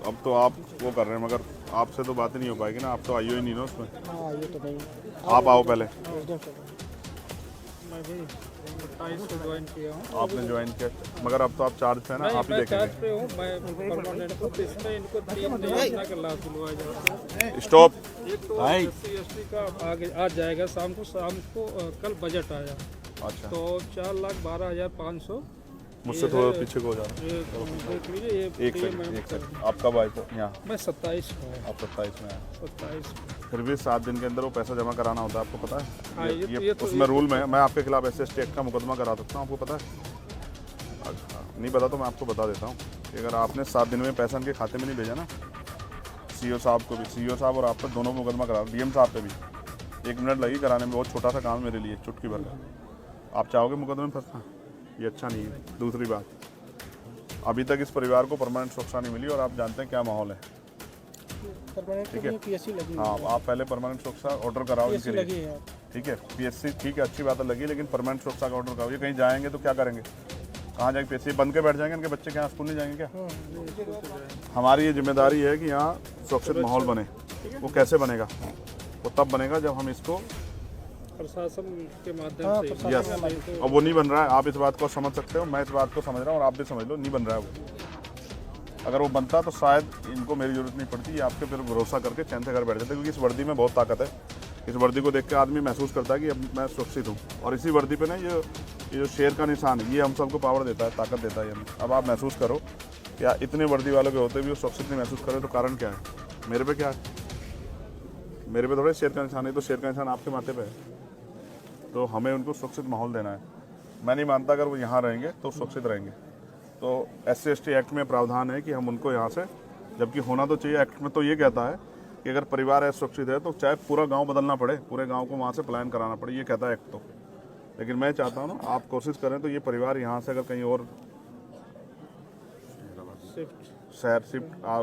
अब तो आप वो कर रहे हैं, मगर आपसे तो बात ही नहीं हो पाएगी ना, आप तो आइयो ही नहीं ना उसमें। हाँ ये तो नहीं। आप आओ पहले। मैं भी 28 को ज्वाइन किया हूँ। आपने ज्वाइन किया, मगर अब तो आप चार्ज पे है ना, नहीं, आप ही मैं चार्ज देखेंगे। पे हूँ, मैं परमानेंट हूँ, तो इसमें इनको 3 योजना का लाभ दिलवाया जाता है। स्टॉप। एक तो SC/ST का आगे आज जाएगा शाम को कल बजट आया अच्छा, तो 4,12,500। मुझसे थोड़ा पीछे को हो जा रहा ये देख लीजिए, ये है। एक सेकंड। आप कब आए थे यहाँ? मैं 27 को हूँ, आप 27 में आए। 27 फिर भी 7 दिन के अंदर वो पैसा जमा कराना होता है, आपको पता है? हाँ, ये उसमें रूल में है। मैं आपके खिलाफ SC/ST एक्ट का मुकदमा करा सकता हूँ, आपको पता है? अच्छा, नहीं पता तो मैं आपको बता देता हूँ कि अगर आपने 7 दिन में पैसा इनके खाते में नहीं भेजा ना, CO साहब को भी, CO साहब और आप पर दोनों मुकदमा करा, DM साहब पे भी 1 मिनट लगी कराने में। बहुत छोटा सा काम है मेरे लिए, चुटकी भर का। आप चाहोगे मुकदमे में फंसना? ये अच्छा नहीं है। दूसरी बात, अभी तक इस परिवार को परमानेंट सुरक्षा नहीं मिली और आप जानते हैं क्या माहौल है। ठीक है, PSC लगी हाँ, आप पहले परमानेंट सुरक्षा ऑर्डर कराओ इनके लगी लिए। है। ठीक है, PSC ठीक है, अच्छी बात है लगी, लेकिन परमानेंट सुरक्षा का ऑर्डर कराओ। ये कहीं जाएंगे तो क्या करेंगे? कहाँ जाएंगे? PSC बंद के बैठ जाएंगे? इनके बच्चे क्या स्कूल नहीं जाएंगे क्या? हमारी ये जिम्मेदारी है कि यहाँ सुरक्षित माहौल बने। वो कैसे बनेगा? वो तब बनेगा जब हम इसको, प्रशासन के माध्यम से। यस, अब वो नहीं बन रहा है। आप इस बात को समझ सकते हो, मैं इस बात को समझ रहा हूँ और आप भी समझ लो, नहीं बन रहा है वो। अगर वो बनता तो शायद इनको मेरी जरूरत नहीं पड़ती, ये आपके फिर भरोसा करके चैन से घर बैठ जाते, क्योंकि इस वर्दी में बहुत ताकत है। इस वर्दी को देख के आदमी महसूस करता है कि अब मैं सुरक्षित हूँ। और इसी वर्दी पे ना ये जो शेर का निशान है, ये हम सबको पावर देता है, ताकत देता है ये हमें। अब आप महसूस करो, या इतने वर्दी वालों के होते भी वो सुरक्षित नहीं महसूस करें, तो कारण क्या है? मेरे पे क्या है? मेरे पे थोड़ा शेर का निशान है, तो शेर का निशान आपके माथे पे है। तो हमें उनको सुरक्षित माहौल देना है। मैं नहीं मानता अगर वो यहाँ रहेंगे तो सुरक्षित रहेंगे। तो SC/ST एक्ट में प्रावधान है कि हम उनको यहाँ से, जबकि होना तो चाहिए, एक्ट में तो ये कहता है कि अगर परिवार असुरक्षित है तो चाहे पूरा गांव बदलना पड़े, पूरे गांव को वहाँ से पलायन कराना पड़े, ये कहता है एक्ट तो। लेकिन मैं चाहता हूँ ना, आप कोशिश करें तो ये परिवार यहाँ से अगर कहीं और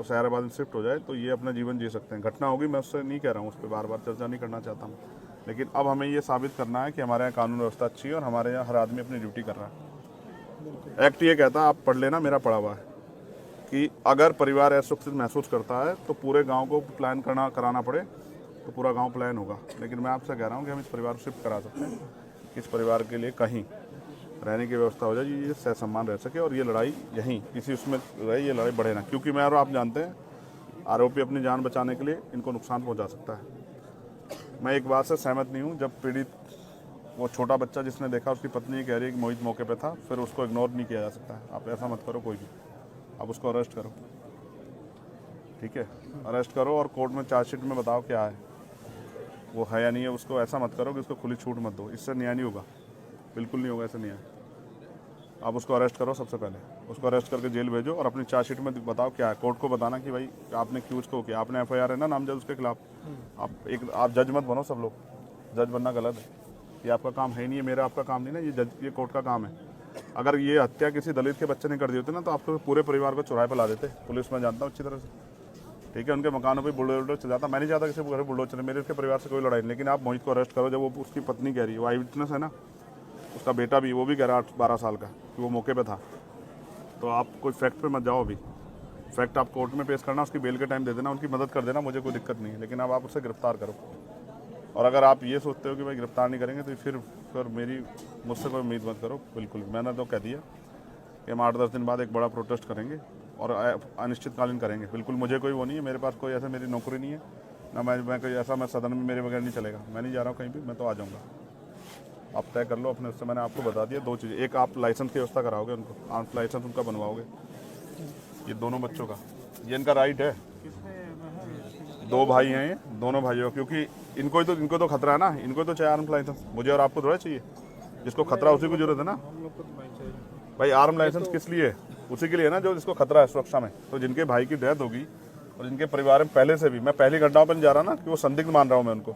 शहराबाद में शिफ्ट हो जाए तो ये अपना जीवन जी सकते हैं। घटना होगी, मैं उससे नहीं कह रहा हूँ, उस पर बार बार चर्चा नहीं करना चाहता हूँ, लेकिन अब हमें ये साबित करना है कि हमारे यहाँ कानून व्यवस्था अच्छी है और हमारे यहाँ हर आदमी अपनी ड्यूटी कर रहा है। एक्ट ये कहता है, आप पढ़ लेना, मेरा पढ़ा हुआ है, कि अगर परिवार असुरक्षित महसूस करता है तो पूरे गांव को प्लान कराना पड़े तो पूरा गांव प्लान होगा। लेकिन मैं आपसे कह रहा हूं कि हम इस परिवार को शिफ्ट करा सकते हैं, इस परिवार के लिए कहीं रहने की व्यवस्था हो जाए, ये सह सम्मान रह सके, और ये लड़ाई यहीं किसी उसमें रहे, ये लड़ाई बढ़े ना। क्योंकि मैं और आप जानते हैं, आरोपी अपनी जान बचाने के लिए इनको नुकसान पहुँचा सकता है। मैं एक बात से सहमत नहीं हूँ, जब पीड़ित वो छोटा बच्चा जिसने देखा, उसकी पत्नी कह रही है कि मोहित मौके पे था, फिर उसको इग्नोर नहीं किया जा सकता है। आप ऐसा मत करो कोई भी, आप उसको अरेस्ट करो। ठीक है, अरेस्ट करो और कोर्ट में चार्जशीट में बताओ क्या है, वो है या नहीं है। उसको ऐसा मत करो कि उसको खुली छूट मत दो, इससे न्याय नहीं होगा, बिल्कुल नहीं होगा ऐसे न्याय। आप उसको अरेस्ट करो, सबसे पहले उसको अरेस्ट करके जेल भेजो और अपनी चार्जशीट में बताओ क्या है। कोर्ट को बताना कि भाई आपने क्यों उसको किया, आपने FIR है ना नामजद उसके खिलाफ। आप जज मत बनो, सब लोग जज बनना गलत है, ये आपका काम है ही नहीं है, मेरा आपका काम नहीं ना, ये कोर्ट का काम है। अगर ये हत्या किसी दलित के बच्चे ने कर दी होती ना, तो आपको पूरे परिवार को चौराहे पर ला देते। पुलिस में जानता हूँ अच्छी तरह से, ठीक है, उनके मकानों पे बुलडोजर चल जाता। मैं नहीं चाहता किसी को घर बुलडोजर चले, मेरे उसके परिवार से कोई लड़ाई नहीं। लेकिन आप मोहित को अरेस्ट करो, जब वो उसकी पत्नी कह रही है, वो आई विटनेस है ना, उसका बेटा भी, वो भी कह रहा 12 साल का कि वो मौके पे था। तो आप कोई फैक्ट पे मत जाओ, अभी फैक्ट आप कोर्ट में पेश करना, उसकी बेल के टाइम दे देना, उनकी मदद कर देना, मुझे कोई दिक्कत नहीं है। लेकिन अब आप उसे गिरफ्तार करो। और अगर आप ये सोचते हो कि भाई गिरफ्तार नहीं करेंगे तो फिर मुझसे कोई उम्मीद मत करो। बिल्कुल, मैंने तो कह दिया कि हम 8-10 दिन बाद एक बड़ा प्रोटेस्ट करेंगे और अनिश्चितकालीन करेंगे। बिल्कुल, मुझे कोई वो नहीं है, मेरे पास कोई ऐसा मेरी नौकरी नहीं है ना, मैं कोई ऐसा, मैं सदन में मेरे बगैर नहीं चलेगा। मैं नहीं जा रहा हूँ कहीं भी, मैं तो आ जाऊँगा। आप तय कर लो अपने, उससे मैंने आपको बता दिया 2 चीज़ें। एक, आप लाइसेंस की व्यवस्था कराओगे उनको, आर्म्स लाइसेंस उनका बनवाओगे, ये दोनों बच्चों का, ये इनका राइट है। 2 भाई हैं ये, दोनों भाइयों, क्योंकि इनको तो खतरा है ना, इनको तो चाहिए आर्म लाइसेंस, मुझे और आपको थोड़ा चाहिए। जिसको खतरा उसी को जरूरत है ना हम लोग को तो नहीं चाहिए। भाई। आर्म लाइसेंस किस लिए? उसी के लिए ना जो जिसको खतरा है सुरक्षा में। तो जिनके भाई की डेथ होगी और जिनके परिवार में पहले से भी, मैं पहली घटनाओं पर नहीं जा रहा ना कि वो संदिग्ध मान रहा हूँ मैं उनको,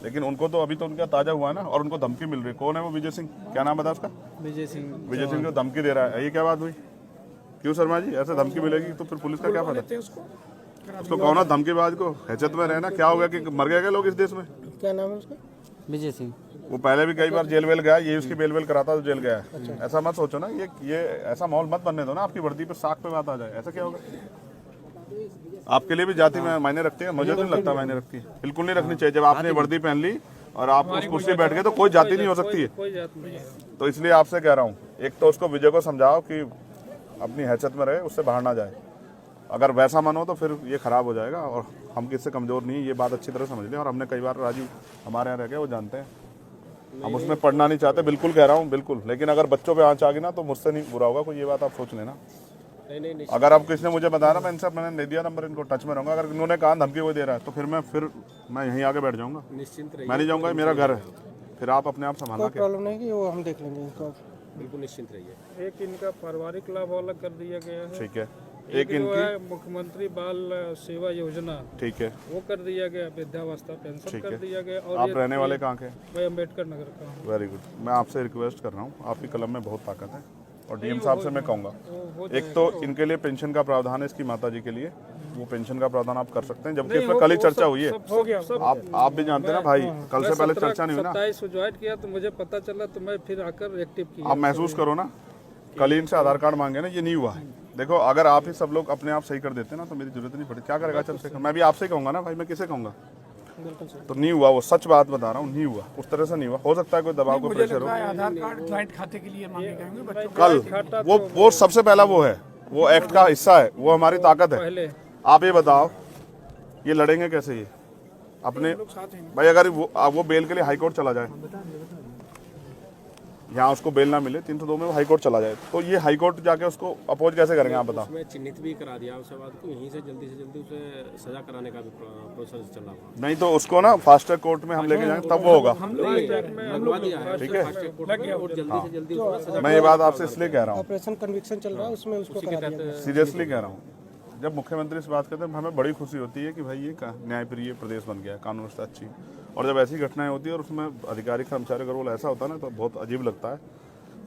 लेकिन उनको तो अभी तो उनका ताजा हुआ है ना, और उनको धमकी मिल रही है। कौन है वो? विजय सिंह, क्या नाम बता उसका? विजय सिंह को धमकी दे रहा है, ये क्या बात हुई? क्यों शर्मा जी, ऐसे धमकी मिलेगी तो फिर पुलिस का क्या फायदा? उसको कहो ना धमकीबाज को, हैसियत में रहना। क्या हो गया कि मर गए क्या लोग इस देश में? क्या नाम है उसका? विजय सिंह। वो पहले भी कई बार जेल वेल गया, ये उसकी बेल वेल कराता तो जेल गया है। ऐसा मत सोचो ना, ये ऐसा माहौल मत बनने दो ना, आपकी वर्दी पे साख पे बात आ जाए, ऐसा क्या होगा? आपके लिए भी जाति में मायने रखती है? मुझे तो नहीं लगता मायने रखती है, बिल्कुल नहीं रखनी चाहिए। जब आपने वर्दी पहन ली और आप उस कुर्सी पे बैठ गए तो कोई जाति नहीं हो सकती है। कोई जात नहीं है। तो इसलिए आपसे कह रहा हूँ, एक तो उसको विजय को समझाओ कि अपनी हैसियत में रहे, उससे बाहर ना जाए। अगर वैसा मन हो तो फिर ये खराब हो जाएगा, और हम किससे कमजोर नहीं, ये बात अच्छी तरह समझ लें। और हमने कई बार राजीव हमारे यहाँ रह गए, वो जानते हैं, हम उसमें पढ़ना नहीं चाहते, बिल्कुल कह रहा हूँ, बिल्कुल। लेकिन अगर बच्चों पे आँच आ गई ना तो मुझसे नहीं बुरा होगा कोई, ये बात आप सोच लेना। अगर आप किसी ने मुझे बताया ना, मैं इनसे मैंने नहीं दिया नंबर, इनको टच में रहूंगा। अगर इन्होंने कहा धमकी कोई दे रहा है तो फिर मैं यहीं आके बैठ जाऊंगा, निश्चिंत रहिए, मैं नहीं जाऊंगा, मेरा घर है। फिर आप अपने आप संभालना कोई प्रॉब्लम नहीं कि वो हम देख लेंगे इनको। बिल्कुल निश्चिंत रहिए। एक इनका पारिवारिक लाभ अलग कर दिया गया है। ठीक है। एक जो है मुख्यमंत्री बाल सेवा योजना, ठीक है, वो कर दिया गया। वृद्धावस्था पेंशन कर दिया गया। और आप रहने वाले कहाँ के? मैं अम्बेडकर नगर का हूँ। Very good. मैं आपसे रिक्वेस्ट कर रहा हूँ, आपकी कलम में बहुत ताकत है, और डीएम साहब से मैं कहूँगा, एक तो इनके लिए पेंशन का प्रावधान है, इसकी माता जी के लिए वो पेंशन का प्रावधान आप कर सकते हैं, जबकि इसमें कल ही चर्चा हुई है। हो गया। आप भी जानते हैं ना भाई, कल से पहले चर्चा नहीं हुई ना। 27 को ज्वाइन किया तो मुझे पता चला, तो मैं फिर आकर एक्टिव किया। आप महसूस करो ना, कल ही इनसे आधार कार्ड मांगे ना, ये नहीं हुआ है। देखो, अगर आप ही सब लोग अपने आप सही कर देते ना तो मेरी जरूरत नहीं पड़ती। क्या करेगा चंद्रशेखर? मैं भी आपसे कहूँगा ना भाई, मैं किसे कहूँगा? तो नहीं हुआ, वो सच बात बता रहा हूँ, नहीं हुआ, उस तरह से नहीं हुआ। हो सकता है कोई दबाव को प्रेशर हो। आधार कार्ड ज्वाइंट खाते के लिए मांगे गए होंगे बच्चों कल वो सबसे पहला वो है, वो एक्ट का हिस्सा है, वो हमारी ताकत है। पहले आप ये बताओ, ये लड़ेंगे कैसे ये अपने भाई? अगर वो बेल के लिए हाई कोर्ट चला जाए, यहाँ उसको बेल ना मिले 302 में, वो हाई कोर्ट चला जाए, तो ये हाई कोर्ट जाके उसको अपोज कैसे करेंगे आप बताओ? उसमें चिन्हित भी करा दिया उसके बाद को, यहीं से जल्दी उसे सजा कराने का भी प्रोसेस चल रहा हुआ। नहीं तो उसको ना फास्ट ट्रैक कोर्ट में हम लेके जाएंगे, तब वो होगा। लगवा दिया है, ठीक है, और जल्दी से जल्दी उसमें सजा। मैं ये बात आपसे इसलिए कह रहा हूँ, ऑपरेशन कन्विक्शन चल रहा है, उसमें उसको करा दिया। सीरियसली कह रहा हूँ। जब मुख्यमंत्री से बात करते हैं हमें बड़ी खुशी होती है कि भाई ये न्यायप्रिय प्रदेश बन गया है, कानून व्यवस्था अच्छी। और जब ऐसी घटनाएं होती है और उसमें अधिकारी कर्मचारी का रोल ऐसा होता है ना, तो बहुत अजीब लगता है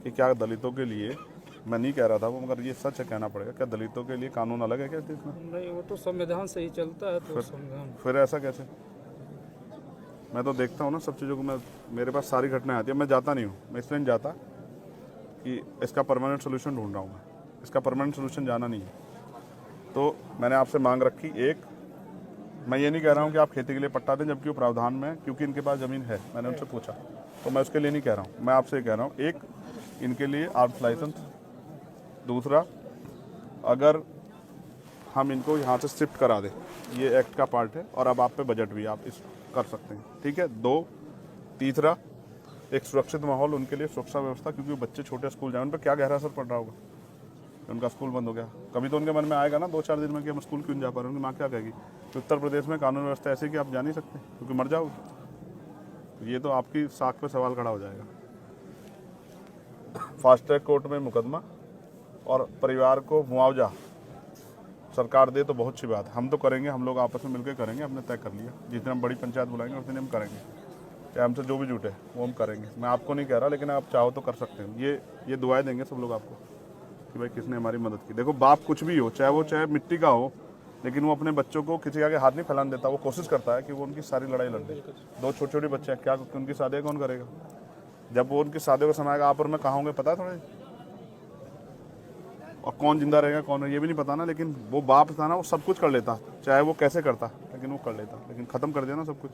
कि क्या दलितों के लिए, मैं नहीं कह रहा था वो, मगर ये सच है, कहना पड़ेगा, क्या दलितों के लिए कानून अलग है क्या देश में? नहीं, वो तो संविधान से ही चलता है। तो संविधान फिर ऐसा कैसे? मैं तो देखता हूँ ना सब चीज़ों को, मेरे पास सारी घटनाएं आती है, मैं जाता नहीं हूँ। मैं इसलिए नहीं जाता कि इसका परमानेंट सोल्यूशन ढूंढ रहा हूँ मैं, इसका परमानेंट सोल्यूशन जाना नहीं है। तो मैंने आपसे मांग रखी, एक, मैं ये नहीं कह रहा हूँ कि आप खेती के लिए पट्टा दें, जबकि वो प्रावधान में, क्योंकि इनके पास ज़मीन है, मैंने उनसे पूछा, तो मैं उसके लिए नहीं कह रहा हूँ। मैं आपसे कह रहा हूँ, एक, इनके लिए आर्म्स लाइसेंस। दूसरा, अगर हम इनको यहाँ से शिफ्ट करा दें, ये एक्ट का पार्ट है, और अब आप पे बजट भी आप इस कर सकते हैं, ठीक है। दो, तीसरा, एक सुरक्षित माहौल उनके लिए, सुरक्षा व्यवस्था, क्योंकि बच्चे छोटे स्कूल जाए, उन पर क्या गहरा असर पड़ रहा होगा, उनका स्कूल बंद हो गया। कभी तो उनके मन में आएगा ना 2-4 दिन में कि हम स्कूल क्यों नहीं जा पा रहे, उनकी माँ क्या कहेगी कि उत्तर प्रदेश में कानून व्यवस्था ऐसी कि आप जा नहीं सकते क्योंकि मर जाओगे। ये तो आपकी साख पे सवाल खड़ा हो जाएगा। फास्ट ट्रैक कोर्ट में मुकदमा और परिवार को मुआवजा सरकार दे तो बहुत अच्छी बात है, हम तो करेंगे, हम लोग आपस में मिलकर करेंगे, हमने तय कर लिया। जितने हम बड़ी पंचायत बुलाएंगे उतने हम करेंगे, चाहे हमसे जो भी जुटे वो हम करेंगे। मैं आपको नहीं कह रहा, लेकिन आप चाहो तो कर सकते हैं। ये दुआएं देंगे सब लोग आपको कि भाई किसने हमारी मदद की। देखो, बाप कुछ भी हो, चाहे मिट्टी का हो, लेकिन वो अपने बच्चों को किसी आगे हाथ नहीं फैलाने देता। वो कोशिश करता है कि वो उनकी सारी लड़ाई लड़ दे। 2 छोटे बच्चे हैं, क्या उनकी शादी कौन करेगा? जब वो उनकी शादी को समाएगा, आप और मैं कहाँ होंगे पता है थोड़े, और कौन जिंदा रहेगा कौन है ये भी नहीं पता ना। लेकिन वो बाप था ना, वो सब कुछ कर लेता, चाहे वो कैसे करता, लेकिन वो कर लेता, लेकिन ख़त्म कर दिया ना सब कुछ।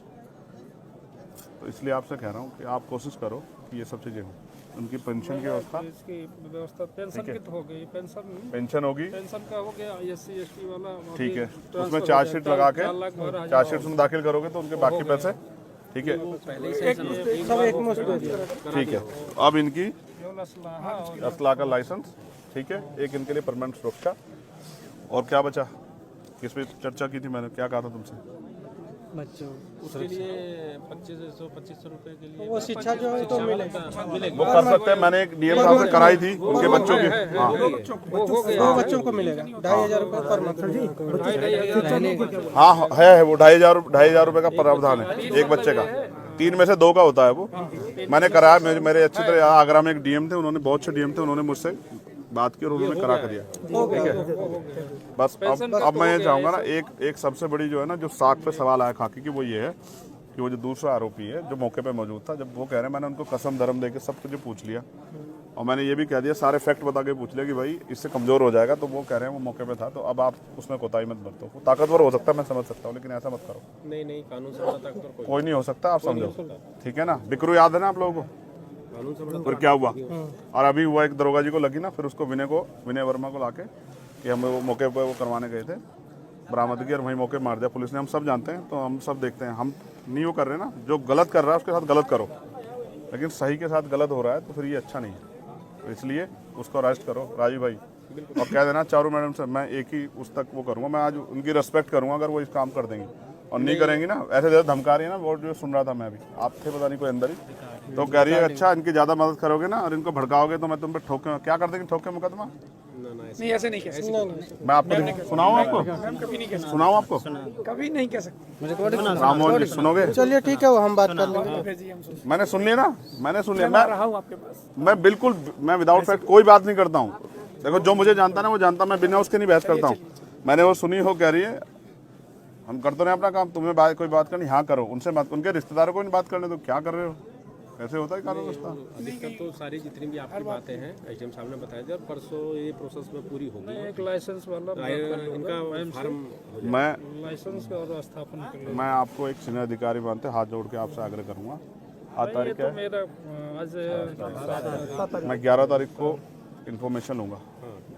तो इसलिए आपसे कह रहा हूँ कि आप कोशिश करो कि ये सब चीज़ें हों। उनकी पेंशन की व्यवस्था, इसकी व्यवस्था पेंशन की तो हो गई, पेंशन होगी, पेंशन का हो गया, SC ST वाला ठीक है। उसमें चार्जशीट लगा के, चार्जशीट में दाखिल करोगे तो उनके बाकी पैसे, ठीक है, सब एक मुश्त दे दिया। ठीक है। अब इनकी असला का लाइसेंस, ठीक है, एक इनके लिए परमानेंट सुरक्षा। और क्या बचा, किस पे चर्चा की थी मैंने, क्या कहा था तुमसे? बच्चों उसके लिए 2500 रुपए के लिए वो शिक्षा जो है तो मिलेगा, वो कर सकते हैं। मैंने एक डीएम साहब से कराई थी उनके बच्चों की, हाँ, 2 बच्चों को मिलेगा 2500 रुपये पर मंथ। हाँ है वो 2500 रुपये का प्रावधान है एक बच्चे का। 3 में से 2 का होता है वो। मैंने कराया, मेरे अच्छी तरह, आगरा में एक डीएम थे, उन्होंने, बहुत अच्छे डीएम थे, उन्होंने मुझसे बात की और उन्होंने करा कर दिया, ठीक है। बस अब मैं ये चाहूँगा ना, एक सबसे बड़ी जो है ना, जो साख पे सवाल आया खाकी की, वो ये है कि वो जो दूसरा आरोपी है जो मौके पे मौजूद था, जब वो कह रहे हैं, मैंने उनको कसम धर्म दे के सब कुछ पूछ लिया, और मैंने ये भी कह दिया, सारे फैक्ट बता के पूछ लिया कि भाई इससे कमज़ोर हो जाएगा, तो वो कह रहे हैं वो मौके पे था, तो अब आप उसमें कोताही मत बरतो। वो ताकतवर हो सकता है, मैं समझ सकता हूँ, लेकिन ऐसा मत करो। नहीं कानून से बड़ा ताकतवर कोई नहीं हो सकता, आप समझो, ठीक है ना। बिकरू याद है ना आप लोगों को, कानून से बड़ा फिर क्या हुआ। और अभी हुआ एक दरोगा जी को लगी ना, फिर उसको विनय वर्मा को लाके कि हम वो मौके पर वो करवाने गए थे, बरामदगी, और वहीं मौके मार दिया पुलिस ने। हम सब जानते हैं, तो हम सब देखते हैं, हम नहीं वो कर रहे ना, जो गलत कर रहा है उसके साथ गलत करो, लेकिन सही के साथ गलत हो रहा है तो फिर ये अच्छा नहीं है। तो इसलिए उसको अरेस्ट करो राजू भाई, और कह देना चारू मैडम से मैं एक ही उस तक वो करूँगा, मैं आज उनकी रिस्पेक्ट करूँगा अगर वो इस काम कर देंगी, और नहीं करेंगी ना, ऐसे ज़्यादा धमका रही है ना। वो जो सुन रहा था मैं अभी, आप थे पता नहीं कोई अंदर ही, तो कह रही है अच्छा इनकी ज़्यादा मदद करोगे ना और इनको भड़काओगे तो मैं तुम पे ठोके, क्या कर देंगे, ठोके मुकदमा। नहीं ऐसे नहीं कह सकते, मैं आपको सुनाऊँ, आपको मैम कभी नहीं कह सकते, सुनाऊँ आपको, कभी नहीं कह सकते। राममोहन जी सुनोगे। चलिए ठीक है, वो हम बात कर लेंगे। भेजिए हम सुन मैंने सुन लिया ना, मैंने सुन लिया। मैं रहा हूँ आपके पास। मैं बिल्कुल, मैं विदाउट फैक्ट कोई बात नहीं करता हूँ। देखो जो मुझे जानता है ना वो जानता, मैं बिना उसके नहीं बहस करता हूँ। मैंने वो सुनी हो, कह रही है हम करते रहे अपना काम, तुम्हें कोई बात करनी हाँ करो, उनसे बात, उनके रिश्तेदारों को नहीं बात करने, तो क्या कर रहे हो, कैसे होता है कानून व्यवस्था। अधिकतर तो सारी जितनी भी आपकी बातें हैं एसडीएम साहब ने बताया था, और परसों ये प्रोसेस में पूरी होगी। एक लाइसेंस वाला इनका फार्म मैं लाइसेंस और स्थापना के लिए मैं आपको एक सीनियर अधिकारी मानते हाथ जोड़ के आपसे आग्रह करूंगा। आज तारीख तो है, मेरा आज मैं 11 तारीख को इन्फॉर्मेशन लूँगा,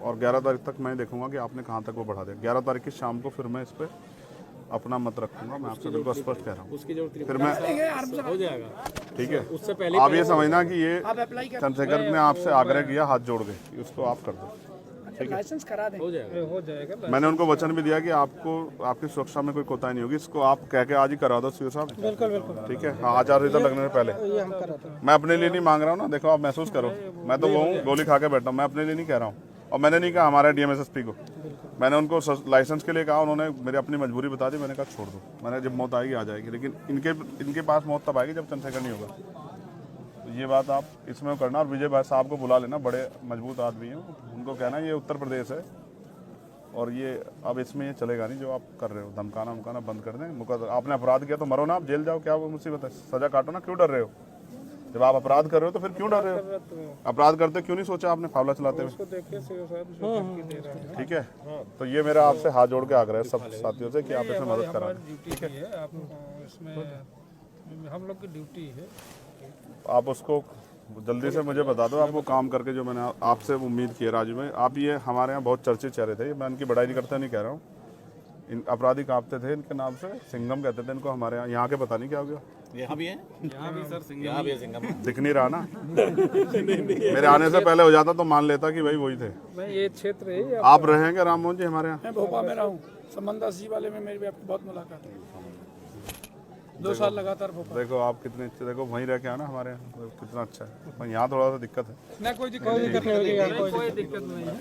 और 11 तारीख तक मैं देखूंगा कि आपने कहाँ तक वो बढ़ा दिया। 11 तारीख की शाम को फिर मैं इस पर अपना मत रखूंगा, मैं आपसे बिल्कुल स्पष्ट कह रहा हूँ। उसकी जरूरत नहीं, फिर मैं हो जाएगा। ठीक है, उससे पहले आप ये समझना कि ये आप अप्लाई कर, चंद्रशेखर ने आपसे आग्रह किया हाथ जोड़ के कि उसको आप कर दो। लाइसेंस करा दें। हो जाएगा। हो जाएगा। मैंने उनको वचन भी दिया कि आपको आपकी सुरक्षा में कोई कोताही नहीं होगी, इसको आप कह के आज ही करा दो सीओ साहब। बिल्कुल बिल्कुल, ठीक है, हाँ आचार संहिता लगने से पहले। ये हम कराते हैं। मैं अपने लिए नहीं मांग रहा हूँ ना, देखो आप महसूस करो, मैं तो वो हूँ गोली खा के बैठा हूँ, मैं अपने लिए नहीं कह रहा हूँ। और मैंने नहीं कहा हमारे डीएमएसएसपी को, मैंने उनको लाइसेंस के लिए कहा, उन्होंने मेरी अपनी मजबूरी बता दी, मैंने कहा छोड़ दो, मैंने जब मौत आएगी आ जाएगी, लेकिन इनके पास मौत तब आएगी जब चंद्रशेखर नहीं होगा। तो ये बात आप इसमें करना, और विजय भाई साहब को बुला लेना, बड़े मजबूत आदमी हैं, उनको कहना ये उत्तर प्रदेश है और ये अब इसमें ये चलेगा नहीं जो आप कर रहे हो, धमकाना उमकाना बंद कर दें। आपने अपराध किया तो मरो ना, आप जेल जाओ, क्या वो मुसीबत है, सजा काटो ना, क्यों डर रहे हो। जब आप अपराध कर रहे हो तो फिर क्यों डर रहे हो, अपराध करते क्यों नहीं सोचा आपने फावला चलाते हुए। उसको देखिए सीओ साहब जो धमकी दे रहा है। ठीक है, तो ये मेरा आपसे हाथ जोड़ के आग्रह है सब साथियों से कि आप इसमें मदद करा। ड्यूटी है, आप इसमें हम लोग की ड्यूटी है। आप उसको जल्दी से मुझे बता दो, आप वो काम करके जो मैंने आपसे उम्मीद की है राजू भाई। आप ये हमारे यहाँ बहुत चर्चित चेहरे थे, मैं इनकी बड़ाई नहीं करता, नहीं कह रहा हूँ। इन अपराधी कांपते थे इनके नाम से, सिंघम कहते थे इनको हमारे यहाँ के पता नहीं क्या हो गया। यहाँ भी है, यहाँ भी सर सिंघम, यहाँ भी है सिंघम। दिख नहीं रहा ना मेरे आने से पहले हो जाता तो मान लेता कि भाई वही थे। मैं ये क्षेत्र है। आप रहेंगे राममोहन जी हमारे यहाँ। मैं भोपाल में रहा हूँ, संबंदास जी वाले में मेरी भी आपकी बहुत मुलाकात है, 2 साल लगातार भोपाल। देखो आप कितने अच्छे, देखो वहीं रह के आना हमारे यहाँ, कितना अच्छा है। यहाँ थोड़ा सा दिक्कत है। ना कोई दिक्कत कोई दिक्कत नहीं होगी, यहाँ कोई कोई दिक्कत नहीं है।